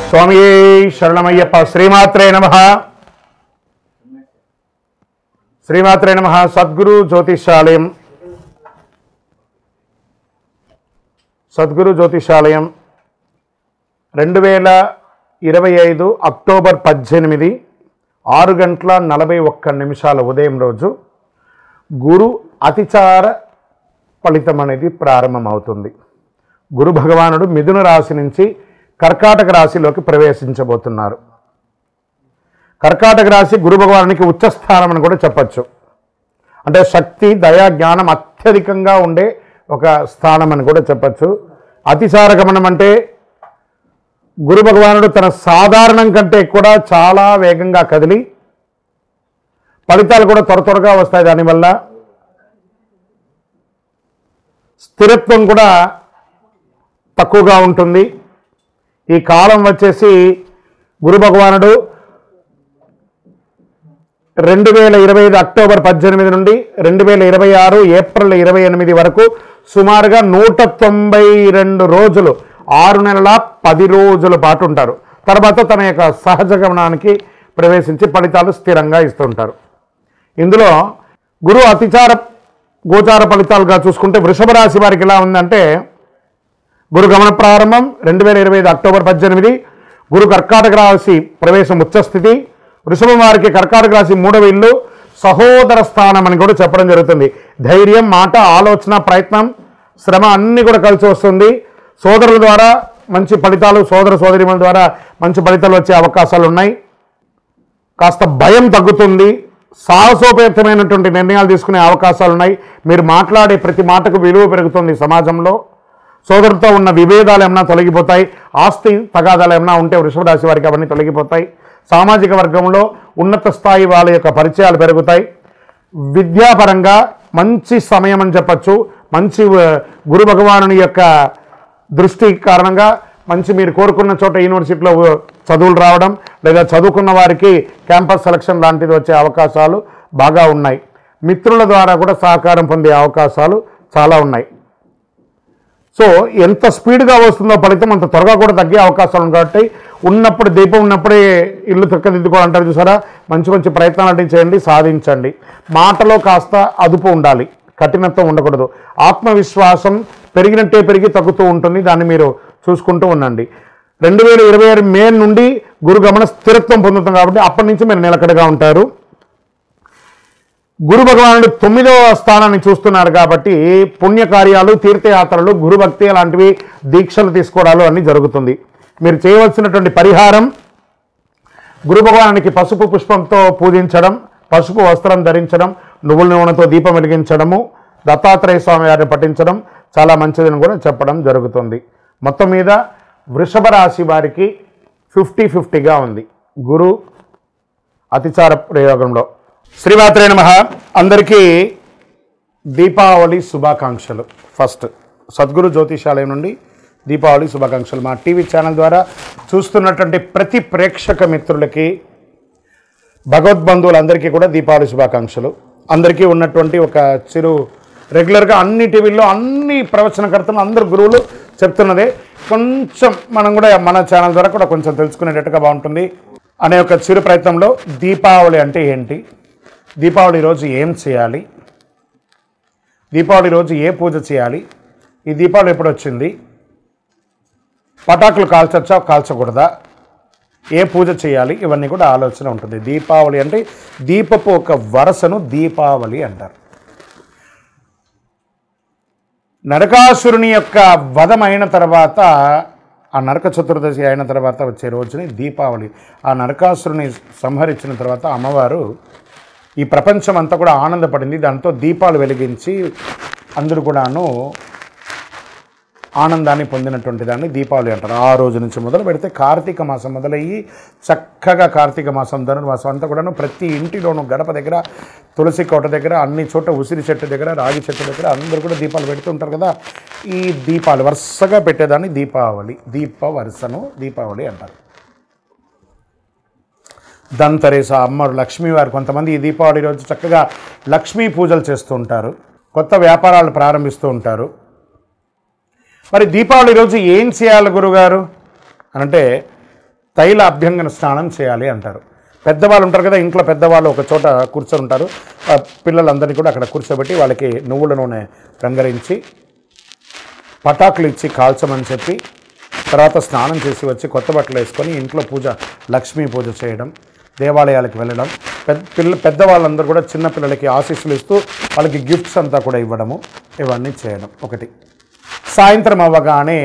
స్వామి శరణమయ్యప్ప. శ్రీమాత్రే నమః. శ్రీమాత్రే నమః. సద్గురు జ్యోతిషాలయం, సద్గురు జ్యోతిషాలయం 2025 అక్టోబర్ 18 6:41 ఉదయం రోజు గురు అతిచార ఫలితం అనేది ప్రారంభమవుతుంది. గురు భగవానుడు మిథున రాశి నుంచి కర్కాటక రాశిలోకి ప్రవేశించబోతున్నారు. కర్కాటక రాశి గురు భగవానునికి ఉచ్చస్థానం అని కూడా చెప్పచ్చు. అంటే శక్తి, దయా, జ్ఞానం అత్యధికంగా ఉండే ఒక స్థానం అని కూడా చెప్పచ్చు. అతిచార గమనం అంటే గురు భగవానుడు తన సాధారణం కంటే కూడా చాలా వేగంగా కదిలి ఫలితాలు కూడా త్వరగా వస్తాయి. దానివల్ల స్థిరత్వం కూడా తక్కువగా ఉంటుంది. ఈ కాలం వచ్చేసి గురు భగవానుడు 2025 అక్టోబర్ 18 నుండి 2026 ఏప్రిల్ 28 వరకు సుమారుగా 192 రోజులు, 6 నెలల 10 రోజుల పాటు ఉంటారు. తర్వాత తన యొక్క సహజ గమనానికి ప్రవేశించి ఫలితాలు స్థిరంగా ఇస్తుంటారు. ఇందులో గురు అతిచార గోచార ఫలితాలుగా చూసుకుంటే వృషభ రాశి వారికి ఎలా ఉందంటే, గురు గమన ప్రారంభం 2025 అక్టోబర్ 18, గురు కర్కాటక రాశి ప్రవేశం ఉచ్చస్థితి. వృషభం వారికి కర్కాటక రాశి 3వ ఇల్లు, సహోదర స్థానం అని కూడా చెప్పడం జరుగుతుంది. ధైర్యం, మాట, ఆలోచన, ప్రయత్నం, శ్రమ అన్నీ కూడా కలిసి వస్తుంది. సోదరుల ద్వారా మంచి ఫలితాలు, సోదర సోదరిమణుల ద్వారా మంచి ఫలితాలు వచ్చే అవకాశాలు ఉన్నాయి. కాస్త భయం తగ్గుతుంది. సాహసోపేతమైనటువంటి నిర్ణయాలు తీసుకునే అవకాశాలు ఉన్నాయి. మీరు మాట్లాడే ప్రతి మాటకు విలువ పెరుగుతుంది సమాజంలో. సోదరుతో ఉన్న విభేదాలు ఏమైనా తొలగిపోతాయి. ఆస్తి తగాదాలు ఏమైనా ఉంటే వృషభ రాశి వారికి అవన్నీ తొలగిపోతాయి. సామాజిక వర్గంలో ఉన్నత స్థాయి వాళ్ళ యొక్క పరిచయాలు పెరుగుతాయి. విద్యాపరంగా మంచి సమయం అని చెప్పచ్చు. మంచి గురు భగవానుని యొక్క దృష్టి కారణంగా మంచి మీరు కోరుకున్న చోట యూనివర్సిటీలో చదువులు రావడం, లేదా చదువుకున్న వారికి క్యాంపస్ సెలక్షన్ లాంటిది వచ్చే అవకాశాలు బాగా ఉన్నాయి. మిత్రుల ద్వారా కూడా సహకారం పొందే అవకాశాలు చాలా ఉన్నాయి. సో ఎంత స్పీడ్గా వస్తుందో ఫలితం అంత త్వరగా కూడా తగ్గే అవకాశాలు ఉన్నాయి. కాబట్టి ఉన్నప్పుడు దీపం ఉన్నప్పుడే ఇల్లు చక్కదిద్దుకోవాలంటారు చూసారా. మంచి మంచి ప్రయత్నాలు చేయండి, సాధించండి. మాటలో కాస్త అదుపు ఉండాలి, కఠినత్వం ఉండకూడదు. ఆత్మవిశ్వాసం పెరిగినట్టే పెరిగి తగ్గుతూ ఉంటుంది. దాన్ని మీరు చూసుకుంటూ ఉండండి. 2026 మే నుండి గురుగమన స్థిరత్వం పొందుతాం కాబట్టి అప్పటి నుంచి మీరు నిలకడగా ఉంటారు. గురు భగవానుడు 9వ స్థానాన్ని చూస్తున్నారు కాబట్టి పుణ్యకార్యాలు, తీర్థయాత్రలు, గురుభక్తి లాంటివి, దీక్షలు తీసుకోవడాలు అన్నీ జరుగుతుంది. మీరు చేయవలసినటువంటి పరిహారం గురు భగవానునికి పసుపు పుష్పంతో పూజించడం, పసుపు వస్త్రం ధరించడం, నువ్వుల నూనెతో దీపం వెలిగించడము, దత్తాత్రేయ స్వామి వారిని పఠించడం చాలా మంచిదని కూడా చెప్పడం జరుగుతుంది. మొత్తం మీద వృషభ రాశి వారికి 50-50గా ఉంది గురు అతిచార ప్రయోగంలో. శ్రీమాత్రే నమః. అందరికీ దీపావళి శుభాకాంక్షలు. ఫస్ట్ సద్గురు జ్యోతిషాలయం నుండి దీపావళి శుభాకాంక్షలు. మా టీవీ ఛానల్ ద్వారా చూస్తున్నటువంటి ప్రతి ప్రేక్షక మిత్రులకి, భగవద్బంధువులందరికీ కూడా దీపావళి శుభాకాంక్షలు. అందరికీ ఉన్నటువంటి ఒక చిరు రెగ్యులర్గా అన్ని టీవీల్లో అన్ని ప్రవచనకర్తలు అందరు గురువులు చెప్తున్నదే, కొంచెం మనం కూడా మన ఛానల్ ద్వారా కూడా కొంచెం తెలుసుకునేటట్టుగా బాగుంటుంది అనే ఒక చిరు ప్రయత్నంలో దీపావళి అంటే ఏంటి, దీపావళి రోజు ఏం చేయాలి, దీపావళి రోజు ఏ పూజ చేయాలి, ఈ దీపావళి ఎప్పుడు వచ్చింది, పటాకులు కాల్చొచ్చా కాల్చకూడదా, ఏ పూజ చేయాలి, ఇవన్నీ కూడా ఆలోచన ఉంటుంది. దీపావళి అంటే దీపపు ఒక వరసను దీపావళి అంటారు. నరకాసురుని యొక్క వధం అయిన తర్వాత, ఆ నరక చతుర్దశి అయిన తర్వాత వచ్చే రోజుని దీపావళి. ఆ నరకాసురుని సంహరించిన తర్వాత అమ్మవారు ఈ ప్రపంచం అంతా కూడా ఆనందపడింది. దాంతో దీపాలు వెలిగించి అందరూ కూడాను ఆనందాన్ని పొందినటువంటి దాన్ని దీపావళి అంటారు. ఆ రోజు నుంచి మొదలు పెడితే కార్తీక మాసం మొదలయ్యి చక్కగా కార్తీక మాసం, ధనుర్మాసం అంతా కూడాను ప్రతి ఇంటిలోనూ గడప దగ్గర, తులసి కోట దగ్గర, అన్ని చోట ఉసిరి చెట్టు దగ్గర, రాగి చెట్టు దగ్గర అందరూ కూడా దీపాలు పెడుతూ ఉంటారు కదా. ఈ దీపాలు వరుసగా పెట్టేదాన్ని దీపావళి, దీప వరుసను దీపావళి అంటారు. ధన్తెరస్, అమ్మవారు లక్ష్మీవారు, కొంతమంది ఈ దీపావళి రోజు చక్కగా లక్ష్మీ పూజలు చేస్తూ ఉంటారు, కొత్త వ్యాపారాలు ప్రారంభిస్తూ ఉంటారు. మరి దీపావళి రోజు ఏం చేయాలి గురుగారు అంటే, తైల అభ్యంగన స్నానం చేయాలి అంటారు. పెద్దవాళ్ళు ఉంటారు కదా, ఇంట్లో పెద్దవాళ్ళు ఒక చోట కూర్చొని ఉంటారు. పిల్లలందరినీ కూడా అక్కడ కూర్చోబెట్టి వాళ్ళకి నువ్వుల నూనె రంగరించి పటాకులు ఇచ్చి కాల్చమని చెప్పి తర్వాత స్నానం చేసి వచ్చి కొత్త బట్టలు వేసుకొని ఇంట్లో పూజ, లక్ష్మీ పూజ చేయడం, దేవాలయాలకు వెళ్ళడం, పెద్దవాళ్ళందరూ కూడా చిన్నపిల్లలకి ఆశీస్సులు ఇస్తూ వాళ్ళకి గిఫ్ట్స్ అంతా కూడా ఇవ్వడము, ఇవన్నీ చేయడం. ఒకటి, సాయంత్రం అవ్వగానే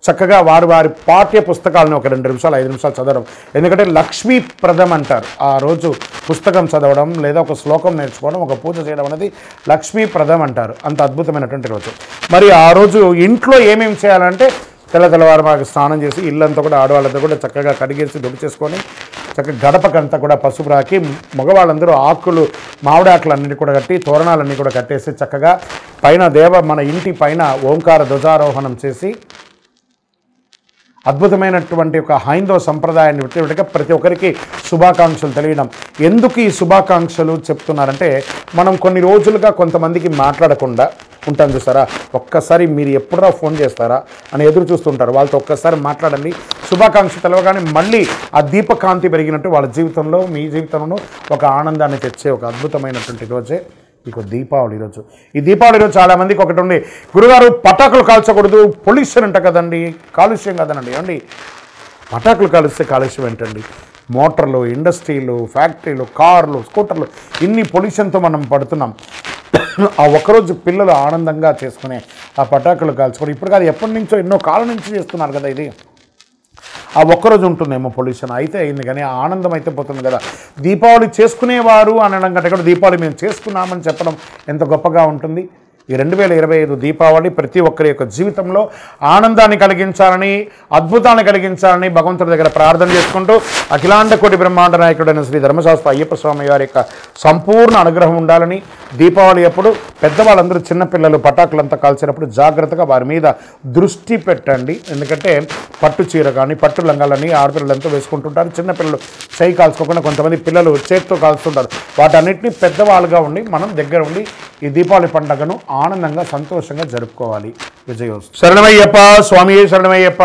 చక్కగా వారి పాఠ్య పుస్తకాలను ఒక 2 నిమిషాలు 5 నిమిషాలు చదవడం. ఎందుకంటే లక్ష్మీప్రదం అంటారు. ఆ రోజు పుస్తకం చదవడం లేదా ఒక శ్లోకం నేర్చుకోవడం, ఒక పూజ చేయడం అనేది లక్ష్మీప్రదం అంటారు. అంత అద్భుతమైనటువంటి రోజు. మరి ఆ రోజు ఇంట్లో ఏమేమి చేయాలంటే తెల్లవారు మాకు స్నానం చేసి ఇల్లంతా కూడా ఆడవాళ్ళంతా కూడా చక్కగా కడిగేసి చేసుకొని చక్కగా గడపకంతా కూడా పసుపు రాకి, మగవాళ్ళందరూ ఆకులు, మామిడి ఆకులు అన్నిటి కూడా కట్టి తోరణాలన్నీ కూడా కట్టేసి చక్కగా పైన మన ఇంటి పైన ఓంకార ధ్వజారోహణం చేసి అద్భుతమైనటువంటి ఒక హైందవ సంప్రదాయాన్ని విట్టగా ప్రతి ఒక్కరికి శుభాకాంక్షలు తెలియడం. ఎందుకు ఈ శుభాకాంక్షలు చెప్తున్నారంటే, మనం కొన్ని రోజులుగా కొంతమందికి మాట్లాడకుండా ఉంటాం చూస్తారా, ఒక్కసారి మీరు ఎప్పుడరా ఫోన్ చేస్తారా అని ఎదురు చూస్తుంటారు. వాళ్ళతో ఒక్కసారి మాట్లాడండి. శుభాకాంక్ష తెలవగానే మళ్ళీ ఆ దీపకాంతి పెరిగినట్టు వాళ్ళ జీవితంలో, మీ జీవితంలో ఒక ఆనందాన్ని తెచ్చే ఒక అద్భుతమైనటువంటి రోజే మీకు దీపావళి రోజు. ఈ దీపావళి రోజు చాలామందికి ఒకటి ఉంది, గురుగారు పటాకులు కాల్చకూడదు, పొల్యూషన్ అంట కదండి, కాలుష్యం కదనండి. ఏమండి, పటాకులు కాలుస్తే కాలుష్యం ఏంటండి? మోటార్లు, ఇండస్ట్రీలు, ఫ్యాక్టరీలు, కార్లు, స్కూటర్లు, ఇన్ని పొల్యూషన్తో మనం పడుతున్నాం. ఆ ఒక్కరోజు పిల్లలు ఆనందంగా చేసుకునే ఆ పటాకులు కాల్చుకొని, ఇప్పుడు కాదు ఎప్పటి నుంచో ఎన్నో కాలం నుంచి చేస్తున్నారు కదా, ఇది ఆ ఒక్కరోజు ఉంటుందేమో పొల్యూషన్. అయితే అయింది కానీ ఆనందం అయితే పోతుంది కదా. దీపావళి చేసుకునేవారు అనడం కంటే కూడా దీపావళి మేము చేసుకున్నామని చెప్పడం ఎంత గొప్పగా ఉంటుంది. ఈ 2025 దీపావళి ప్రతి ఒక్కరి యొక్క జీవితంలో ఆనందాన్ని కలిగించాలని, అద్భుతాన్ని కలిగించాలని భగవంతుడి దగ్గర ప్రార్థన చేసుకుంటూ అఖిలాండ కోటి బ్రహ్మాండ నాయకుడైన శ్రీ ధర్మశాస్త్ర అయ్యప్ప స్వామి వారి యొక్క సంపూర్ణ అనుగ్రహం ఉండాలని, దీపావళి అప్పుడు పెద్దవాళ్ళందరూ చిన్నపిల్లలు పటాకులంతా కాల్చినప్పుడు జాగ్రత్తగా వారి మీద దృష్టి పెట్టండి. ఎందుకంటే పట్టు చీర కానీ పట్టు లంగాలని ఆడపిల్లలంతా వేసుకుంటుంటారు. చిన్నపిల్లలు చేయి కాల్చుకోకుండా కొంతమంది పిల్లలు చేతితో కాల్చుతుంటారు. వాటన్నిటిని పెద్దవాళ్ళుగా ఉండి మనం దగ్గర ఉండి ఈ దీపావళి పండుగను ఆనందంగా సంతోషంగా జరుపుకోవాలి. విజయోస్తు. శరణమయ్యప్ప స్వామి, శరణమయ్యప్ప.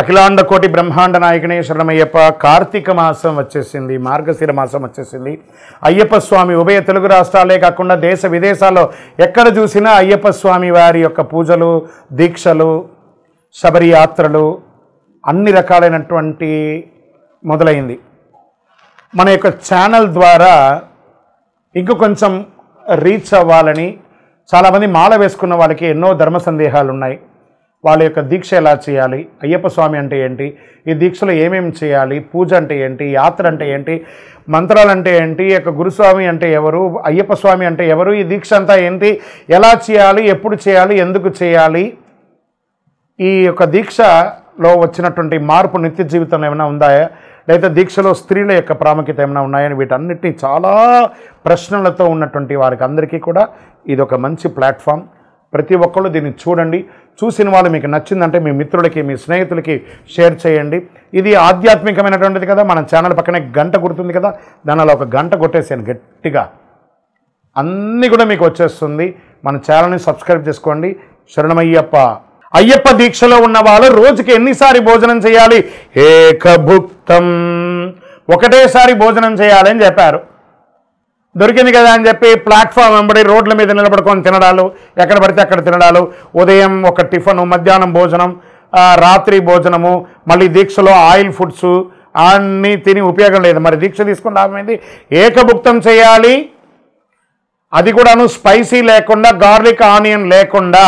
అఖిలాండ కోటి బ్రహ్మాండ నాయకునే శరణమయ్యప్ప. కార్తీక మాసం వచ్చేసింది, మార్గశిర మాసం వచ్చేసింది. అయ్యప్ప స్వామి ఉభయ తెలుగు రాష్ట్రాలే కాకుండా దేశ విదేశాల్లో ఎక్కడ చూసినా అయ్యప్ప స్వామి వారి యొక్క పూజలు, దీక్షలు, శబరి యాత్రలు అన్ని రకాలైనటువంటి మొదలైంది. మన యొక్క ఛానల్ ద్వారా ఇంక కొంచెం రీచ్ అవ్వాలని చాలామంది మాల వేసుకున్న వాళ్ళకి ఎన్నో ధర్మ సందేహాలు ఉన్నాయి. వాళ్ళ యొక్క దీక్ష ఎలా చేయాలి, అయ్యప్ప స్వామి అంటే ఏంటి, ఈ దీక్షలో ఏమేమి చేయాలి, పూజ అంటే ఏంటి, యాత్ర అంటే ఏంటి, మంత్రాలు అంటే ఏంటి, యొక్క గురుస్వామి అంటే ఎవరు, అయ్యప్ప స్వామి అంటే ఎవరు, ఈ దీక్ష అంతా ఏంటి, ఎలా చేయాలి, ఎప్పుడు చేయాలి, ఎందుకు చేయాలి, ఈ యొక్క దీక్షలో వచ్చినటువంటి మార్పు నిత్య జీవితంలో ఏమైనా ఉందా, లేదా దీక్షలో స్త్రీల యొక్క ప్రాముఖ్యత ఏమైనా ఉన్నాయని వీటన్నిటినీ చాలా ప్రశ్నలతో ఉన్నటువంటి వారికి అందరికీ కూడా ఇది ఒక మంచి ప్లాట్ఫామ్. ప్రతి ఒక్కళ్ళు దీన్ని చూడండి. చూసిన వాళ్ళు మీకు నచ్చిందంటే మీ మిత్రులకి, మీ స్నేహితులకి షేర్ చేయండి. ఇది ఆధ్యాత్మికమైనటువంటిది కదా. మన ఛానల్ పక్కనే గంట గుర్తుంది కదా, దానిలో ఒక గంట కొట్టేసాను గట్టిగా, అన్నీ కూడా మీకు వచ్చేస్తుంది. మన ఛానల్ని సబ్స్క్రైబ్ చేసుకోండి. శరణమయ్యప్ప. అయ్యప్ప దీక్షలో ఉన్న వాళ్ళు రోజుకి ఎన్నిసారి భోజనం చేయాలి? ఏకభుక్తం, ఒకటేసారి భోజనం చేయాలని చెప్పారు. దొరికింది కదా అని చెప్పి ప్లాట్ఫామ్ వెంబడి రోడ్ల మీద నిలబడుకొని తినడాలు, ఎక్కడ పడితే అక్కడ తినడాలు, ఉదయం ఒక టిఫను, మధ్యాహ్నం భోజనం, రాత్రి భోజనము, మళ్ళీ దీక్షలో ఆయిల్ ఫుడ్స్ అన్నీ తిని ఉపయోగం లేదు. మరి దీక్ష తీసుకుని లాభమైంది. ఏకభుక్తం చేయాలి, అది కూడాను స్పైసీ లేకుండా, గార్లిక్ ఆనియన్ లేకుండా,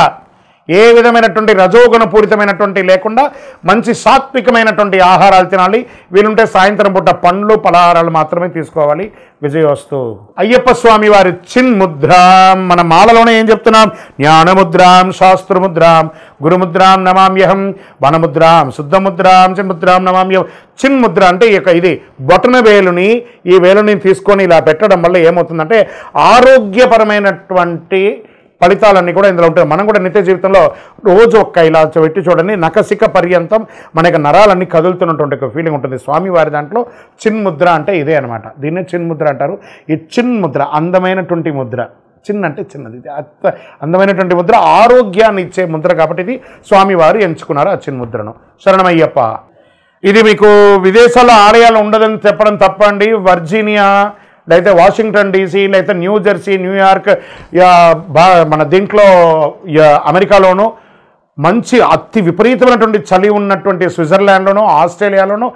ఏ విధమైనటువంటి రజోగుణ పూరితమైనటువంటి లేకుండా మంచి సాత్వికమైనటువంటి ఆహారాలు తినాలి. వీలుంటే సాయంత్రం పూట పండ్లు, పలహారాలు మాత్రమే తీసుకోవాలి. విజయోస్తు. అయ్యప్ప స్వామి వారి చిన్ముద్రాం, మన మాలలోనే ఏం చెప్తున్నాం? జ్ఞానముద్రాం, శాస్త్రముద్రాం, గురుముద్రాం నమామ్యహం, వనముద్రాం, శుద్ధముద్రాం, చిన్ముద్రాం నమామ్యహం. చిన్ముద్ర అంటే ఇది బొటన వేలుని, ఈ వేలుని తీసుకొని ఇలా పెట్టడం వల్ల ఏమవుతుందంటే ఆరోగ్యపరమైనటువంటి ఫలితాలన్నీ కూడా ఇందులో ఉంటాయి. మనం కూడా నిత్య జీవితంలో రోజు ఒక్క ఇలా పెట్టి చూడండి, నఖశిఖ పర్యంతం మన యొక్క నరాలన్నీ కదులుతున్నటువంటి ఒక ఫీలింగ్ ఉంటుంది. స్వామివారి దాంట్లో చిన్ముద్ర అంటే ఇదే అనమాట. దీన్నే చిన్ముద్ర అంటారు. ఈ చిన్ముద్ర అందమైనటువంటి ముద్ర, చిన్న అంటే చిన్నది, అందమైనటువంటి ముద్ర, ఆరోగ్యాన్ని ఇచ్చే ముద్ర కాబట్టి ఇది స్వామివారు ఎంచుకున్నారు ఆ చిన్ముద్రను. శరణమయ్యప్ప. ఇది మీకు విదేశాల్లో ఆలయాలు ఉండదని చెప్పడం తప్పండి. వర్జీనియా లేకపోతే వాషింగ్టన్ డీసీ లేకపోతే న్యూ జెర్సీ, న్యూయార్క్, మన దీంట్లో అమెరికాలోనూ మంచి అతి విపరీతమైనటువంటి చలి ఉన్నటువంటి స్విట్జర్లాండ్లోనూ, ఆస్ట్రేలియాలోనూ,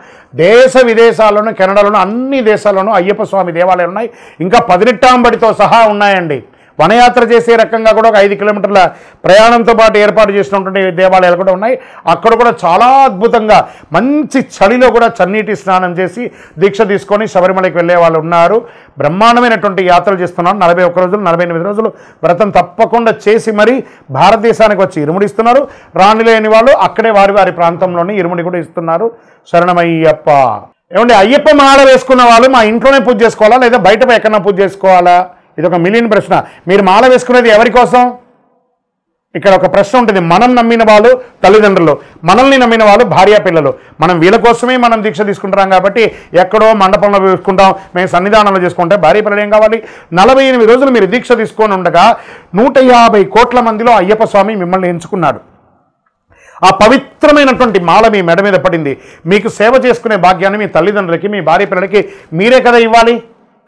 దేశ విదేశాల్లోనూ, కెనడాలోనూ, అన్ని దేశాల్లోనూ అయ్యప్ప స్వామి దేవాలయాలు ఉన్నాయి. ఇంకా 18 సహా ఉన్నాయండి. వనయాత్ర చేసే రకంగా కూడా ఒక 5 కిలోమీటర్ల ప్రయాణంతో పాటు ఏర్పాటు చేసినటువంటి దేవాలయాలు కూడా ఉన్నాయి. అక్కడ కూడా చాలా అద్భుతంగా మంచి చలిలో కూడా చన్నీటి స్నానం చేసి దీక్ష తీసుకొని శబరిమలకి వెళ్ళే వాళ్ళు ఉన్నారు. బ్రహ్మాండమైనటువంటి యాత్రలు చేస్తున్నారు. 41 రోజులు 48 రోజులు వ్రతం తప్పకుండా చేసి మరీ భారతదేశానికి వచ్చి ఇరుముడిస్తున్నారు. రానిలేని వాళ్ళు అక్కడే వారి వారి ప్రాంతంలోనే ఇరుముడి కూడా ఇస్తున్నారు. శరణమయ్యప్ప. ఏమంటే అయ్యప్ప మాల వేసుకున్న వాళ్ళు మా ఇంట్లోనే పూజ చేసుకోవాలా లేదా బయట ఎక్కడన్నా పూజ చేసుకోవాలా? ఇది ఒక మిలియన్ ప్రశ్న. మీరు మాల వేసుకునేది ఎవరి కోసం? ఇక్కడ ఒక ప్రశ్న ఉంటుంది. మనం నమ్మిన వాళ్ళు తల్లిదండ్రులు, మనల్ని నమ్మిన వాళ్ళు భార్య పిల్లలు. మనం వీళ్ళ కోసమే మనం దీక్ష తీసుకుంటున్నాం కాబట్టి ఎక్కడో మండపంలో వేసుకుంటాం, మేము సన్నిధానంలో చేసుకుంటే భార్య పిల్లలు ఏం కావాలి? 48 రోజులు మీరు దీక్ష తీసుకొని ఉండగా 150 కోట్ల మందిలో అయ్యప్ప స్వామి మిమ్మల్ని ఎంచుకున్నాడు. ఆ పవిత్రమైనటువంటి మాల మీ మెడ మీద పడింది. మీకు సేవ చేసుకునే భాగ్యాన్ని మీ తల్లిదండ్రులకి, మీ భార్య పిల్లలకి మీరే కదా ఇవ్వాలి.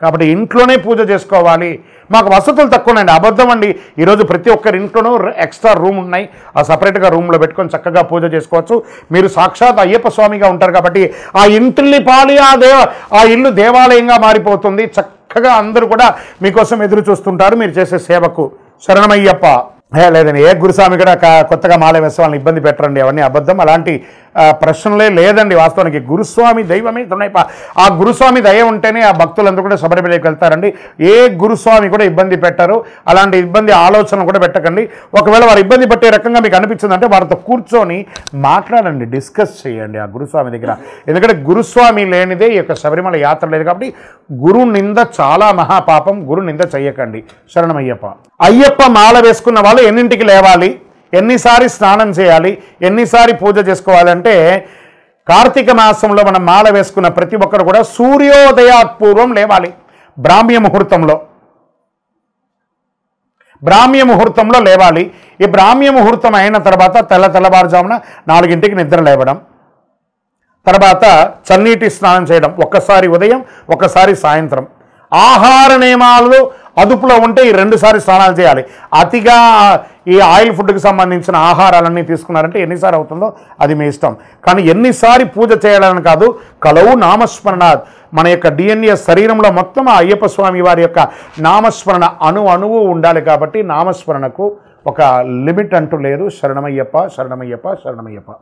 కాబట్టి ఇంట్లోనే పూజ చేసుకోవాలి. మాకు వసతులు తక్కువ ఉన్నాయండి. అబద్ధం అండి. ఈరోజు ప్రతి ఒక్కరి ఇంట్లోనూ ఎక్స్ట్రా రూమ్ ఉన్నాయి. ఆ సపరేట్గా రూమ్లో పెట్టుకొని చక్కగా పూజ చేసుకోవచ్చు. మీరు సాక్షాత్ అయ్యప్ప స్వామిగా ఉంటారు కాబట్టి ఆ ఇంటిని పాలి ఆ ఇల్లు దేవాలయంగా మారిపోతుంది. చక్కగా అందరూ కూడా మీకోసం ఎదురు చూస్తుంటారు మీరు చేసే సేవకు. శరణమయ్యప్ప. లేదండి, ఏ గురుస్వామి కూడా కొత్తగా మాల వేసే వాళ్ళని ఇబ్బంది పెట్టరండి. అవన్నీ అబద్ధం. అలాంటి ప్రశ్నలే లేదండి. వాస్తవానికి గురుస్వామి దైవమే తునైప. ఆ గురుస్వామి దయ ఉంటేనే ఆ భక్తులందరూ కూడా శబరిమలకి వెళ్తారండి. ఏ గురుస్వామి కూడా ఇబ్బంది పెట్టరు. అలాంటి ఇబ్బంది ఆలోచన కూడా పెట్టకండి. ఒకవేళ వారు ఇబ్బంది పెట్టే రకంగా మీకు అనిపించిందంటే వారితో కూర్చొని మాట్లాడండి, డిస్కస్ చేయండి ఆ గురుస్వామి దగ్గర. ఎందుకంటే గురుస్వామి లేనిదే ఈ యొక్క శబరిమల యాత్ర లేదు కాబట్టి గురు నింద చాలా మహాపాపం. గురు నింద చెయ్యకండి. శరణమయ్యప్ప. అయ్యప్ప మాల వేసుకున్న వాళ్ళు ఎన్నింటికి లేవాలి, ఎన్నిసారి స్నానం చేయాలి, ఎన్నిసారి పూజ చేసుకోవాలంటే కార్తీక మాసంలో మనం మాల వేసుకున్న ప్రతి ఒక్కరు కూడా సూర్యోదయాత్పూర్వం లేవాలి. బ్రాహ్మ్య ముహూర్తంలో లేవాలి. ఈ బ్రాహ్మ్య ముహూర్తం అయిన తర్వాత తెల్లవారుజామున 4ంటికి నిద్ర లేవడం, తర్వాత చన్నీటి స్నానం చేయడం, ఒక్కసారి ఉదయం ఒక్కసారి సాయంత్రం. ఆహార నియమాలు అదుపులో ఉంటే ఈ 2 సార్లు స్నానాలు చేయాలి. అతిగా ఈ ఆయిల్ ఫుడ్కి సంబంధించిన ఆహారాలన్నీ తీసుకున్నారంటే ఎన్నిసార్లు అవుతుందో అది మీ ఇష్టం. కానీ ఎన్నిసారి పూజ చేయాలని కాదు. కలవు నామస్మరణాత్. మన యొక్క DNA శరీరంలో మొత్తం ఆ అయ్యప్ప స్వామి వారి యొక్క నామస్మరణ అణువు ఉండాలి. కాబట్టి నామస్మరణకు ఒక లిమిట్ అంటూ లేదు. శరణమయ్యప్ప, శరణమయ్యప్ప, శరణమయ్యప్ప.